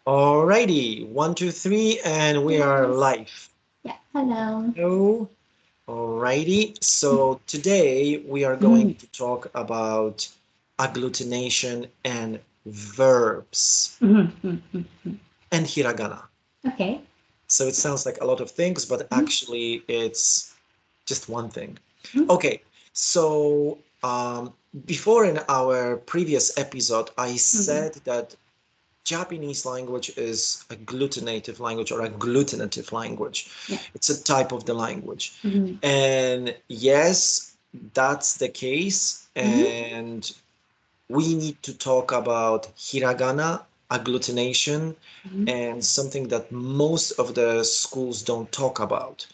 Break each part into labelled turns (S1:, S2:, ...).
S1: Alrighty, one, two, three, and we are
S2: Yes.
S1: live.
S2: Yeah. Hello.
S1: Hello. Alrighty, so today we are going
S2: Mhm.
S1: to talk about agglutination and verbs
S2: Mhm. Mhm. Mhm.
S1: and hiragana.
S2: Okay.
S1: So it sounds like a lot of things, but
S2: Mhm.
S1: actually it's just one thing.
S2: Mhm.
S1: Okay, so before in our previous episode, I
S2: Mhm.
S1: said that Japanese language is a agglutinative language or a agglutinative language.
S2: Yeah.
S1: It's a type of the language.
S2: Mhm.
S1: And yes, that's the case.
S2: Mhm.
S1: And we need to talk about hiragana, agglutination,
S2: Mhm.
S1: and something that most of the schools don't talk about.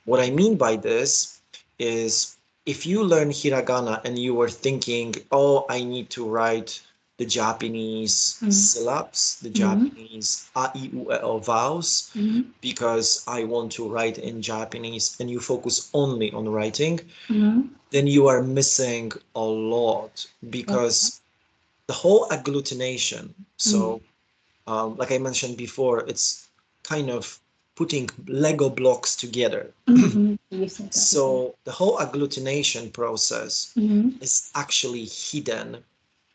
S1: What I mean by this is if you learn hiragana and you were thinking, oh, I need to write the Japanese
S2: Mhm.
S1: syllabs, the
S2: Mhm.
S1: Japanese a, I, U, E, O vowels,
S2: Mhm.
S1: because I want to write in Japanese, and you focus only on writing,
S2: Mhm.
S1: then you are missing a lot
S2: Okay.
S1: because the whole agglutination,
S2: Mhm.
S1: so like I mentioned before, it's kind of putting Lego blocks together.
S2: Mhm. You said that before.
S1: So the whole agglutination process
S2: Mhm.
S1: is actually hidden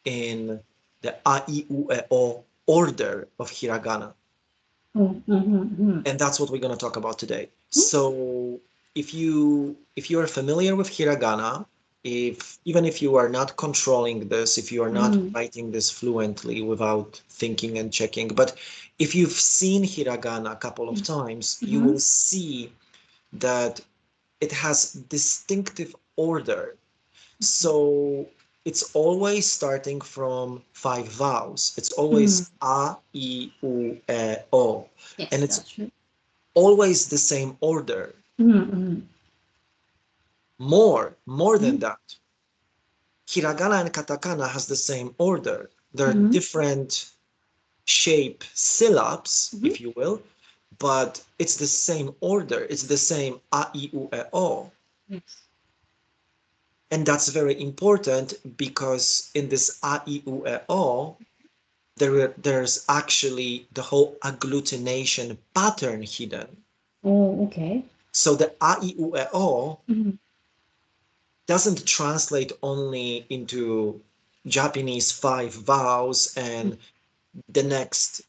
S1: in the a, I, U, E, O order of hiragana.
S2: Mhm. Mhm.
S1: And that's what we're going to talk about today.
S2: Mhm.
S1: So if you are familiar with hiragana, if even if you are not controlling this, if you are not
S2: Mhm.
S1: writing this fluently without thinking and checking, but if you've seen hiragana a couple of times, you will
S2: Mhm.
S1: see that it has distinctive order. So it's always starting from five vowels. It's
S2: Mhm.
S1: always a, I, U, E, O. And
S2: Yes,
S1: it's
S2: that's true.
S1: always the same order.
S2: Mhm.
S1: More than
S2: Mhm.
S1: that. Hiragana and katakana has the same order. They're
S2: Mhm.
S1: different shape syllabs,
S2: Mhm.
S1: if you will, but it's the same order. It's the same a, I, U, E, O.
S2: Yes.
S1: And that's very important because in this a, I, U, E, O, there's actually the whole agglutination pattern hidden.
S2: Oh, okay.
S1: So the a, I, U, E, O
S2: Mhm.
S1: doesn't translate only into Japanese five vowels and the next,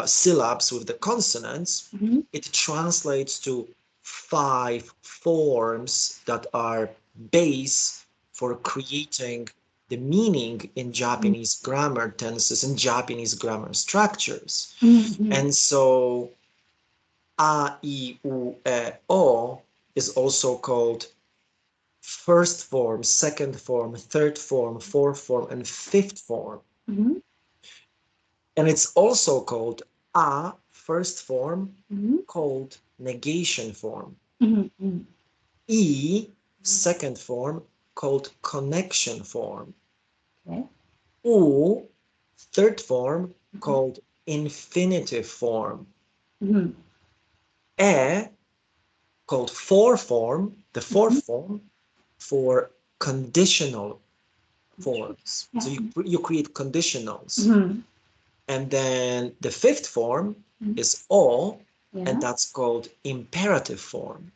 S1: syllabs with the consonants.
S2: Mhm.
S1: It translates to five forms that are base for creating the meaning in
S2: Mhm.
S1: Japanese grammar tenses and Japanese grammar structures.
S2: Mhm.
S1: And so a, I, U, E, O is also called first form, second form, third form, fourth form, and fifth form.
S2: Mhm.
S1: And it's also called a first form,
S2: Mhm.
S1: called negation form.
S2: Mhm. Mhm.
S1: E second form, called connection form.
S2: Okay.
S1: U third form,
S2: Mhm.
S1: called infinitive form.
S2: Mhm.
S1: E called the fourth
S2: Mhm.
S1: form for conditional
S2: Sure.
S1: forms.
S2: Yeah.
S1: So you create conditionals.
S2: Mhm.
S1: And then the fifth form
S2: Mhm.
S1: is O, and
S2: Yeah.
S1: that's called imperative form.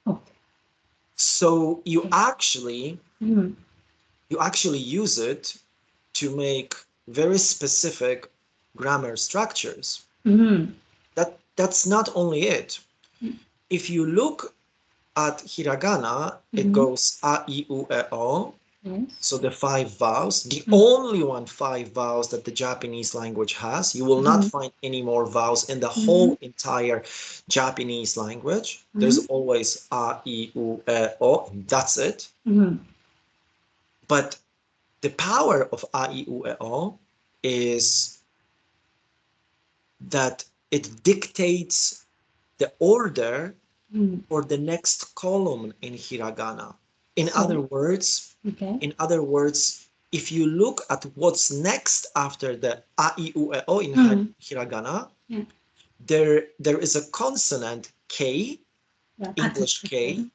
S2: Okay.
S1: So you
S2: Okay.
S1: actually
S2: Mhm.
S1: you actually use it to make very specific grammar structures.
S2: Mhm.
S1: That's not only it. If you look at hiragana, it
S2: Mhm.
S1: goes a, I, U, E, O.
S2: Yes.
S1: So the five vowels, the
S2: Mhm.
S1: only five vowels that the Japanese language has. You will not
S2: Mhm.
S1: find any more vowels in the
S2: Mhm.
S1: whole entire Japanese language. There's
S2: Mhm.
S1: always a, I, U, E, O. That's it.
S2: Mhm.
S1: But the power of a, I, U, E, O is that it dictates the order
S2: Mhm.
S1: for the next column in hiragana. In other
S2: So,
S1: words,
S2: okay.
S1: in other words, if you look at what's next after the a, I, U, E, O in
S2: Mhm.
S1: hiragana,
S2: Yeah.
S1: there is a consonant K,
S2: Yeah.
S1: English K,
S2: Attachment.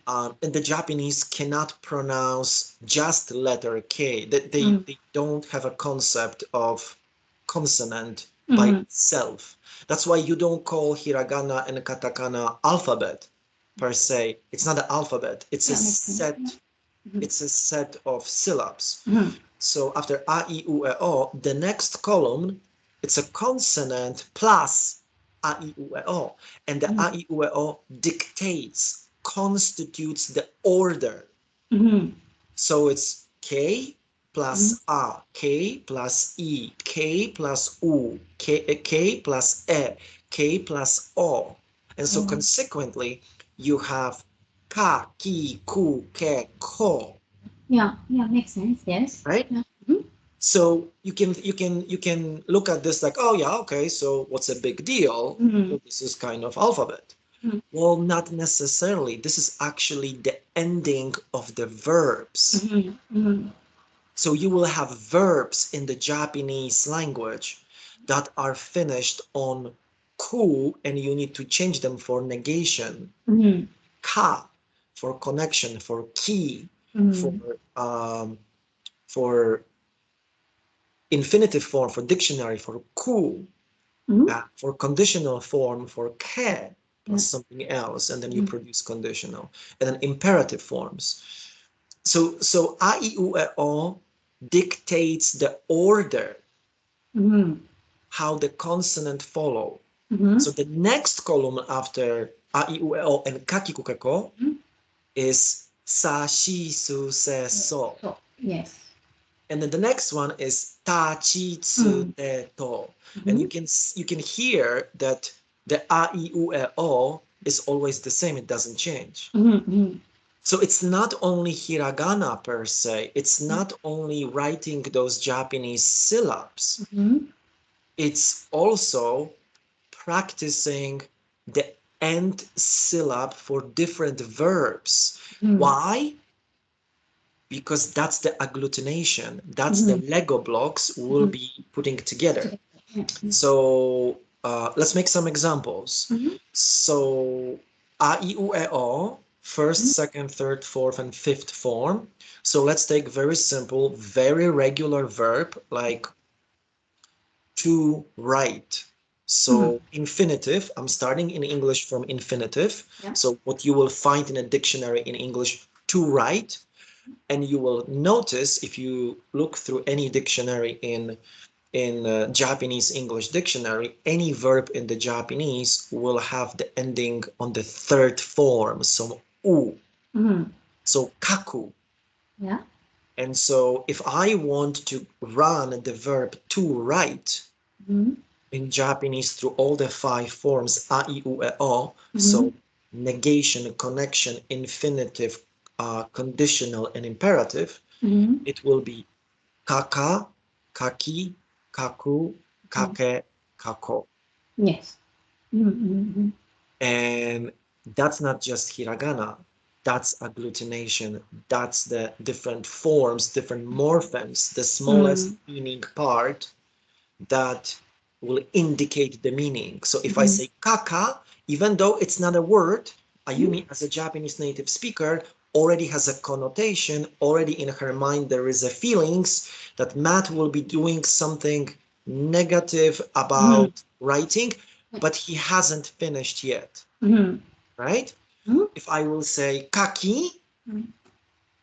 S2: Yeah.
S1: and the Japanese cannot pronounce just letter K. They, they,
S2: Mhm.
S1: they don't have a concept of consonant by
S2: Mhm.
S1: itself. That's why you don't call hiragana and katakana alphabet per se. It's not an alphabet. It's a
S2: Yeah, makes sense. Yeah.
S1: set.
S2: Mhm.
S1: It's a set of syllabs.
S2: Mhm.
S1: So after a, I, u, e, o, the next column, it's a consonant plus a, I, u, e, o. And the a,
S2: Mhm.
S1: I, u, e, o dictates, constitutes the order.
S2: Mhm.
S1: So it's K
S2: Mhm.
S1: plus A, K plus E, K plus U, K plus E, K plus O. And so
S2: Oh.
S1: consequently, you have Ka, Ki, Ku, Ke, Ko,
S2: Yeah, yeah, makes sense. Yes.
S1: right?
S2: Yeah. Mhm.
S1: So you can look at this like, oh yeah, okay, so what's a big deal?
S2: Mhm.
S1: Well, this is kind of alphabet.
S2: Mhm.
S1: Well, not necessarily. This is actually the ending of the verbs.
S2: Mhm. Mhm.
S1: So you will have verbs in the Japanese language that are finished on ku, and you need to change them for negation.
S2: Mhm.
S1: Ka for connection, for ki, for
S2: Mhm.
S1: um, for infinitive form, for dictionary, for ku,
S2: Mhm.
S1: for conditional form, for ke
S2: Yeah.
S1: plus something else, and then you
S2: Mhm.
S1: produce conditional, and then imperative forms. So a, I, u, e, o dictates the order,
S2: Mhm.
S1: how the consonant follow.
S2: Mhm.
S1: So the next column after a, I, u, e, o and kakikukeko
S2: Mhm.
S1: is sa, shi, su, se,
S2: Yes.
S1: so.
S2: So, yes.
S1: And then the next one is ta, chi, tsu,
S2: Mhm.
S1: te, to. And
S2: Mhm.
S1: you can hear that the a, I, u, e, o is always the same. It doesn't change.
S2: Mhm. Mhm.
S1: So it's not only hiragana per se. It's not only writing those Japanese syllabs.
S2: Mhm.
S1: It's also practicing the end syllab for different verbs.
S2: Mhm.
S1: Why? Because that's the agglutination. That's the
S2: Mhm.
S1: Lego blocks we'll
S2: Mhm.
S1: be putting together.
S2: Together. Yeah. Mhm.
S1: So let's make some examples.
S2: Mhm.
S1: So a, I, u, e, o, first,
S2: Mhm.
S1: second, third, fourth, and fifth form. So let's take very simple, very regular verb like to write.
S2: Mhm.
S1: So infinitive, I'm starting in English from infinitive.
S2: Yeah.
S1: So what you will find in a dictionary in English, to write. And you will notice if you look through any dictionary in Japanese English dictionary, any verb in the Japanese will have the ending on the third form, so u,
S2: Mhm.
S1: so kaku.
S2: Yeah.
S1: And so if I want to run the verb to write
S2: Mhm.
S1: in Japanese through all the five forms, a, I, u, e, o,
S2: Mhm.
S1: so negation, connection, infinitive, conditional, and imperative,
S2: Mhm.
S1: it will be kaka, kaki, kaku,
S2: Mhm.
S1: kake, kako.
S2: Yes. Mhm. Mhm.
S1: And that's not just hiragana, that's agglutination. That's the different forms, different morphemes, the smallest
S2: Mhm.
S1: meaning part that will indicate the meaning. So if I
S2: Mhm.
S1: say kaka, even though it's not a word,
S2: Mhm.
S1: Ayumi, as a Japanese native speaker, already has a connotation, already in her mind there is a feelings that Matt will be doing something negative
S2: Mhm.
S1: about writing,
S2: Yeah.
S1: but he hasn't finished yet,
S2: Mhm.
S1: right?
S2: Mhm.
S1: If I will say kaki,
S2: Mhm.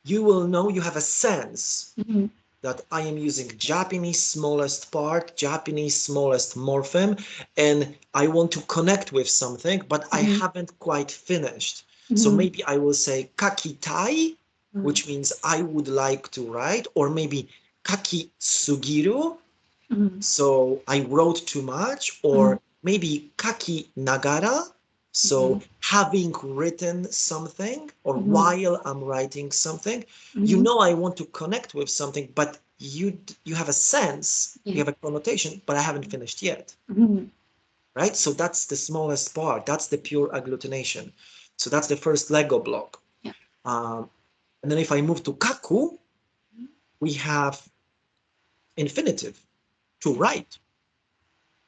S1: you will know, you have a sense
S2: Mhm.
S1: that I am using Japanese smallest part, Japanese smallest morpheme, and I want to connect with something, but I
S2: Mhm.
S1: haven't quite finished. So
S2: Mhm.
S1: maybe I will say kakitai, which means I would like to write, or maybe kaki sugiru,
S2: Mhm.
S1: so I wrote too much,
S2: Mhm.
S1: or maybe kaki nagara, so
S2: Mhm.
S1: having written something, or
S2: Mhm.
S1: while I'm writing something, you
S2: Mhm.
S1: know I want to connect with something, but you have a sense, you
S2: Yeah.
S1: have a connotation, but I haven't finished yet,
S2: Mhm.
S1: right? So that's the smallest part. That's the pure agglutination. So that's the first Lego block.
S2: Yeah.
S1: Um, and then if I move to kaku, we have infinitive, to
S2: Yes.
S1: write.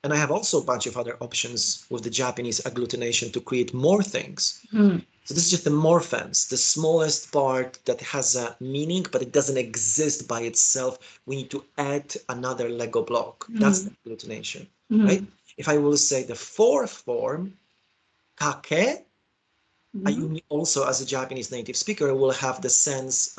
S1: And I have also a bunch of other options with the Japanese agglutination to create more things.
S2: Mhm.
S1: So this is just the morphemes, the smallest part that has a meaning, but it doesn't exist by itself. We need to add another Lego block. That's the agglutination, right? If I will say the fourth form, kake, Ayumi also as a Japanese native speaker will have the sense,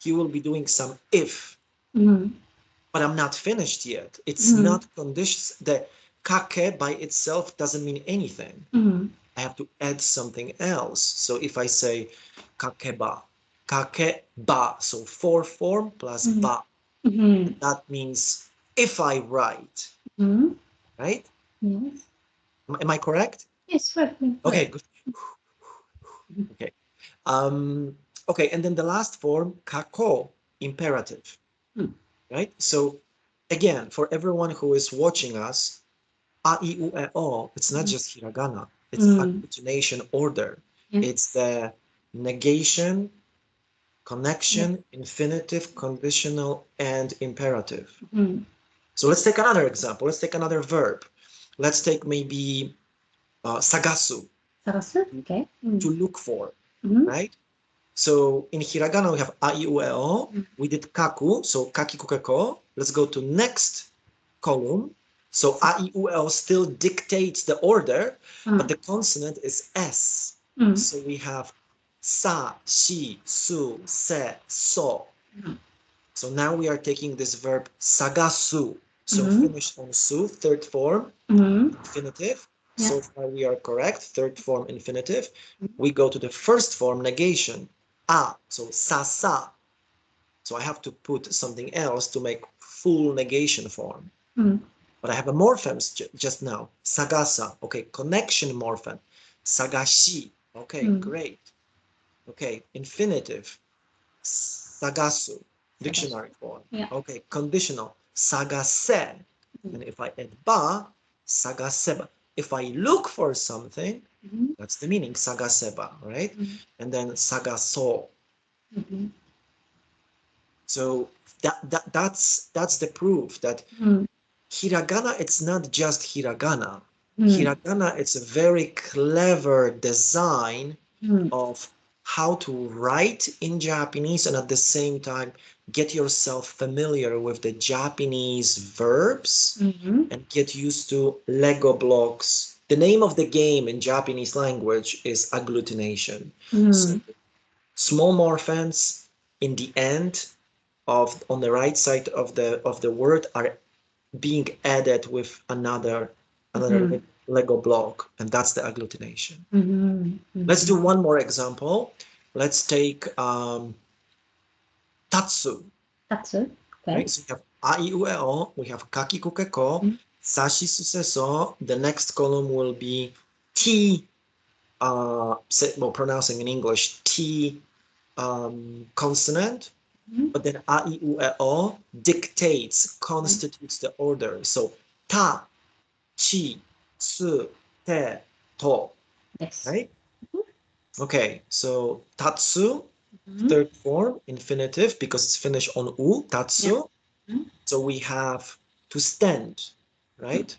S1: he will be doing some if, but I'm not finished yet. It's not conditions. The kake by itself doesn't mean anything. I have to add something else. So if I say kakeba, kakeba, so four form plus ba, that means if I write, right?
S2: Yes.
S1: Am I correct?
S2: Yes, perfectly
S1: Okay,
S2: correct.
S1: good. Okay. Um, okay, and then the last form, kako, imperative, right? So again, for everyone who is watching us, a, I, U, E, O, it's not just hiragana, it's agglutination order. It's
S2: Yes.
S1: the negation, connection, infinitive, conditional, and imperative. So let's take another example. Let's take another verb. Let's take maybe sagasu,
S2: Sarasu. Okay.
S1: to look for,
S2: Mm-hmm.
S1: right? So in hiragana we have a, I, U, E, O. We did kaku, so kaki, kukeko. Let's go to next column. So a, I, U, E, O still dictates the order, but the consonant is S. So we have sa, shi, su, se, so. So now we are taking this verb sagasu. So finished on su, third form, infinitive. So far we are correct, third form infinitive. We go to the first form negation, a, so sa. So I have to put something else to make full negation form. But I have a morphemes just now, sagasa. Okay, connection morpheme, sagashi. Okay, great. Okay, infinitive, sagasu,
S2: Sarasu.
S1: dictionary form.
S2: Yeah.
S1: Okay, conditional, sagase. And if I add ba, sagaseba. If I look for something, that's the meaning, sagaseba, right? And then sagaso. So that's the proof that hiragana, it's not just hiragana. Hiragana, it's a very clever design of how to write in Japanese and at the same time get yourself familiar with the Japanese verbs and get used to Lego blocks. The name of the game in Japanese language is agglutination. So small morphemes in the end of on the right side of the word are being added with another Lego block, and that's the agglutination. Let's do one more example. Let's take tatsu.
S2: Tatsu.
S1: Right?
S2: Okay.
S1: So we have a, I, U, E, O. We have kaki, kuke, ko. Sashi, suse, so. The next column will be T, well, pronouncing in English, T consonant. But then a, I, U, E, O dictates, constitutes the order. So ta, chi, su, te, to.
S2: Yes.
S1: Right? Okay, so tatsu, third form, infinitive, because it's finished on u, tatsu. So we have to stand, right?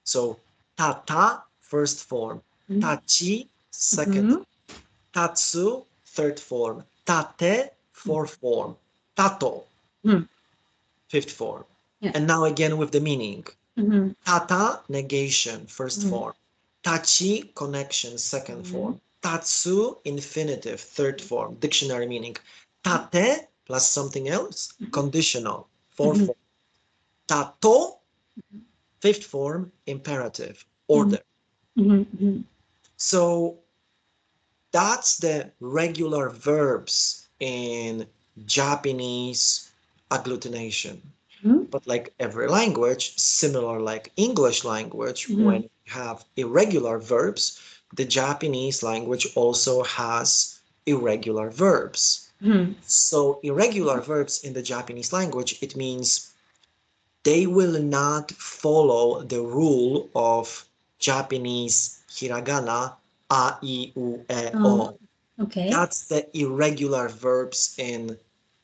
S1: So tata, first form. Tachi, second form. Tatsu, third form. Tate, fourth form. Tato, fifth form.
S2: Yeah.
S1: And now again with the meaning. Tata, negation, first form. Tachi, connection, second form. Tatsu, infinitive, third form, dictionary meaning. Tate, plus something else, conditional, fourth form. Tato, fifth form, imperative, order. So that's the regular verbs in Japanese agglutination. But like every language, similar like English language, when you have irregular verbs, the Japanese language also has irregular verbs. So irregular verbs in the Japanese language, it means they will not follow the rule of Japanese hiragana, a, I, U, E,
S2: Oh,
S1: O.
S2: okay.
S1: That's the irregular verbs in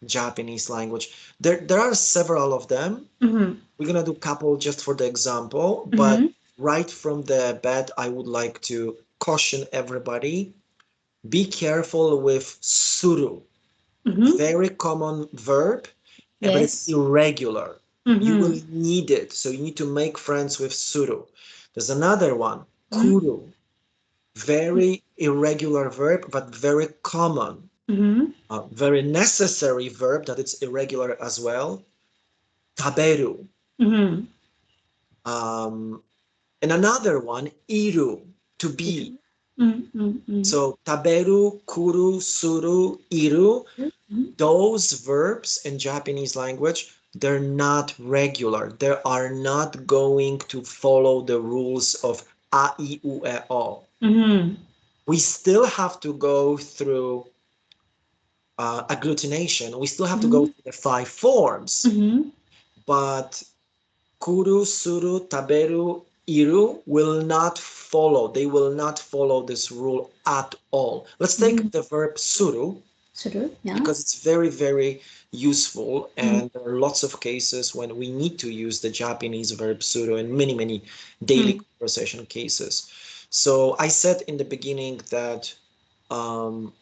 S1: Japanese language. There are several of them. We're gonna do a couple just for the example, but right from the bat, I would like to caution everybody. Be careful with suru. Very common verb, but it's
S2: Yes.
S1: irregular. You will
S2: Mm-hmm.
S1: need it. So you need to make friends with suru. There's another one,
S2: Mm-hmm.
S1: kuru. Very irregular verb, but very common.
S2: Mm-hmm.
S1: Very necessary verb that it's irregular as well. Taberu.
S2: Mm-hmm.
S1: Um, and another one, iru, to be.
S2: Mm-hmm.
S1: So taberu, kuru, suru, iru,
S2: Mm-hmm.
S1: those verbs in Japanese language, they're not regular. They are not going to follow the rules of a, I, u, e, o.
S2: Mm-hmm.
S1: We still have to go through agglutination. We still have to go
S2: Mm-hmm.
S1: through the five forms,
S2: Mm-hmm.
S1: but kuru, suru, taberu, iru will not follow. They will not follow this rule at all. Let's take
S2: Mm-hmm.
S1: the verb suru
S2: Suru, yeah.
S1: because it's very, very useful.
S2: Mm-hmm.
S1: And there are lots of cases when we need to use the Japanese verb suru in many, many daily
S2: Mm-hmm.
S1: conversation cases. So I said in the beginning that um,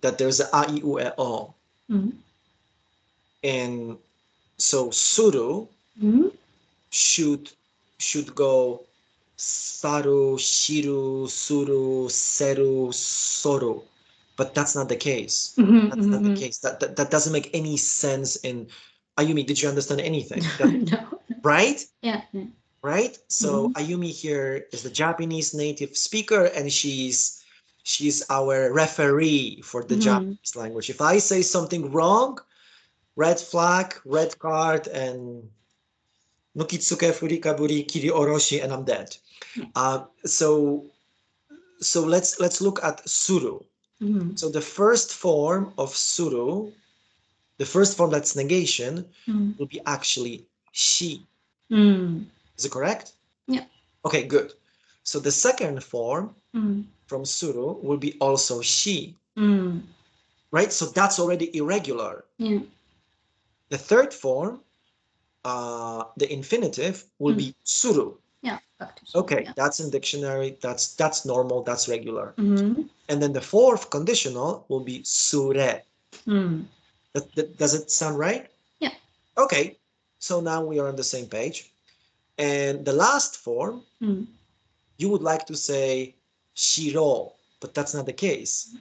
S1: that there's a I, U, E, O.
S2: Mm-hmm.
S1: And so suru
S2: Mm-hmm.
S1: should should go saru, shiru, suru, seru, soru. But that's not the case. That's not the
S2: Mm-hmm.
S1: case. That doesn't make any sense in Ayumi, did you understand anything? That
S2: No.
S1: right?
S2: Yeah. Yeah.
S1: Right? So
S2: Mm-hmm.
S1: Ayumi here is the Japanese native speaker and she's our referee for the
S2: Mm-hmm.
S1: Japanese language. If I say something wrong, red flag, red card, and nokitsuke furikaburi kiri oroshi, and I'm dead.
S2: Yeah.
S1: So let's look at suru.
S2: Mm-hmm.
S1: So the first form of suru, the first form that's negation,
S2: Mm-hmm.
S1: will be actually she.
S2: Mm-hmm.
S1: Is it correct?
S2: Yeah.
S1: Okay, good. So the second form
S2: Mm-hmm.
S1: from suru will be also she,
S2: Mm-hmm.
S1: right? So that's already irregular.
S2: Yeah.
S1: The third form, the infinitive, will
S2: Mm.
S1: be suru.
S2: Yeah. Back to Suru,
S1: Okay,
S2: yeah.
S1: that's in dictionary. That's normal. That's regular.
S2: Mm-hmm.
S1: And then the fourth conditional will be sure.
S2: Mm.
S1: Does it sound right?
S2: Yeah.
S1: Okay, so now we are on the same page. And the last form,
S2: Mm.
S1: you would like to say shiro, but that's not the case.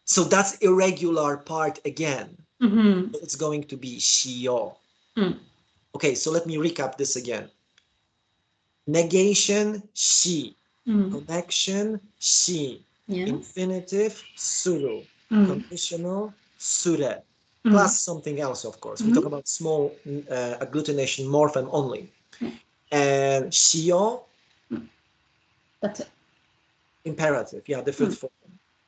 S1: So that's irregular part again.
S2: Mm-hmm.
S1: It's going to be shio.
S2: Mm.
S1: Okay, so let me recap this again. Negation, shi.
S2: Mm.
S1: Connection, shi.
S2: Yeah.
S1: Infinitive, suru.
S2: Mm.
S1: Conditional, sure.
S2: Mm.
S1: Plus something else, of course. We talk
S2: Mm-hmm.
S1: about small agglutination morpheme only.
S2: Yeah.
S1: And shio,
S2: Mm. That's it.
S1: imperative. Yeah, the
S2: Mm.
S1: fifth form.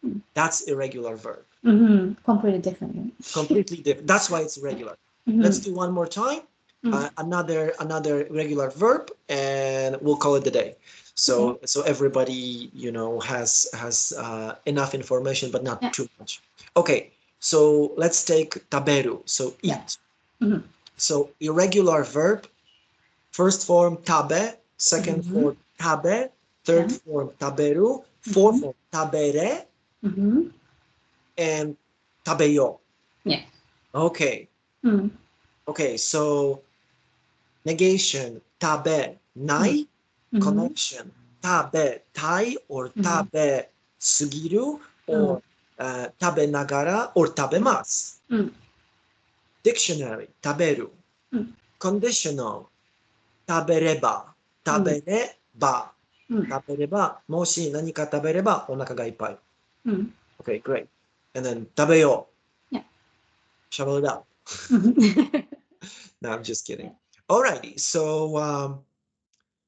S2: Mm.
S1: That's irregular verb.
S2: Mm-hmm. Completely different.
S1: Completely different. That's why it's irregular. Let's
S2: Mm-hmm.
S1: do one more time.
S2: Mm.
S1: Another regular verb, and we'll call it the day.
S2: Okay.
S1: So everybody has enough information, but not
S2: Yeah.
S1: too much. Okay. So let's take taberu. So
S2: Yeah.
S1: eat.
S2: Mm-hmm.
S1: So irregular verb. First form tabe. Second
S2: Mm-hmm.
S1: form tabe. Third
S2: Yeah.
S1: form taberu. Fourth
S2: Mm-hmm.
S1: form tabere
S2: Mm-hmm.
S1: and tabeyo.
S2: Yeah.
S1: Okay.
S2: Mm.
S1: Okay. So negation, tabe,
S2: Mm.
S1: nai,
S2: Mm-hmm.
S1: connection, tabe, tai, or
S2: Mm-hmm.
S1: tabe, sugiru,
S2: Mm.
S1: or tabe nagara, or tabemasu.
S2: Mm.
S1: Dictionary, taberu.
S2: Mm.
S1: Conditional, tabereba,
S2: Mm.
S1: tabereba.
S2: Mm.
S1: 食べれば、もし何か食べればお腹がいっぱい。
S2: Mm.
S1: Okay, great. And then 食べよう。
S2: Yeah.
S1: Shovel it out.
S2: Mm-hmm.
S1: No, I'm just
S2: Yeah.
S1: kidding. Alrighty,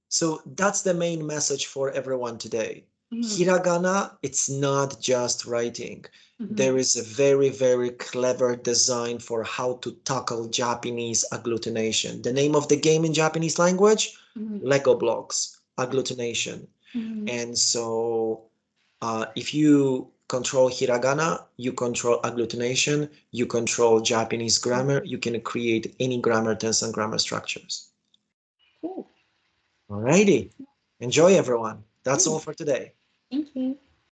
S1: so that's the main message for everyone today.
S2: Mm-hmm.
S1: Hiragana, it's not just writing.
S2: Mm-hmm.
S1: There is a very, very clever design for how to tackle Japanese agglutination. The name of the game in Japanese language?
S2: Mm-hmm.
S1: Lego blocks, agglutination.
S2: Mm-hmm.
S1: And so if you control hiragana, you control agglutination, you control Japanese grammar, you can create any grammar tense and grammar structures.
S2: Cool.
S1: Alrighty. Enjoy, everyone. That's all
S2: Mm.
S1: for today.
S2: Thank you.